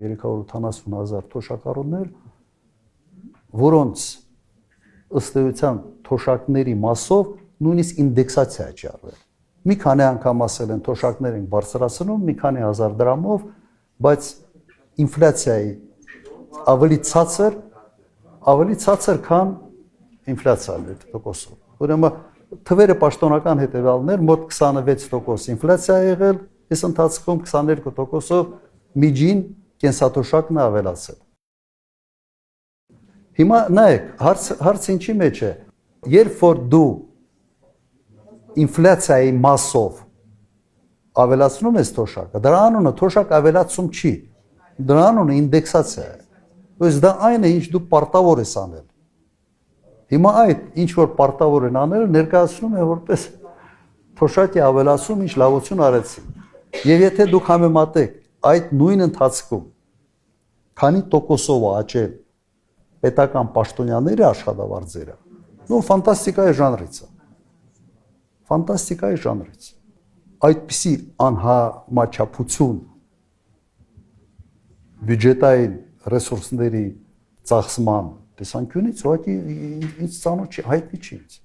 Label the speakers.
Speaker 1: 380,000 թոշակառուներ, որոնց ըստ էության թոշակների մասով նույնիսկ ինդեքսացիա չի արվել։ Մի քանի անգամ ասել են թոշակներ են բարձրացնում, մի քանի հազար դրամով, բայց ինֆլյացիայի ավելի ցածր, քան ինֆլյացիան 8%-ով։ Ուրեմն թվերը պաշտոնական հետևյալներ, մոտ 26% ինֆլյացիա ա եղել, այս ընթացքում 22%-ով միջին կենսաթոշակն է ավելացել։ Հիմա նայեք, հարցը ինչի մեջ է, երբ որ դու ինֆլյացիայի մասով ավելացնում ես թոշակը, դրա անունը թոշակ ավելացում չի, դրա անունը ինդեքսացիա է։ Ուրեմն դա այն է, ինչ դու պարտավոր ես անել։ Հիմա այդ ինչ որ պարտավոր են անել, ներկայացնում է որպես թոշակի ավելացում, ինչ լավություն արեցին։ Եվ եթե դուք համեմատեք այդ նույն ընթացքում քանի տոկոսով է աճել պետական պաշտոնյաների աշխատավարձերը, նո ֆանտաստիկայի ժանրից է։ Ֆանտաստիկայի ժանրից։ Այդպիսի անհամաչափություն բյուջետային ռեսուրսների ծախսման տեսանկյունից ուղղակի ինձ ծանոթ չի, հայտնի չի ինձ։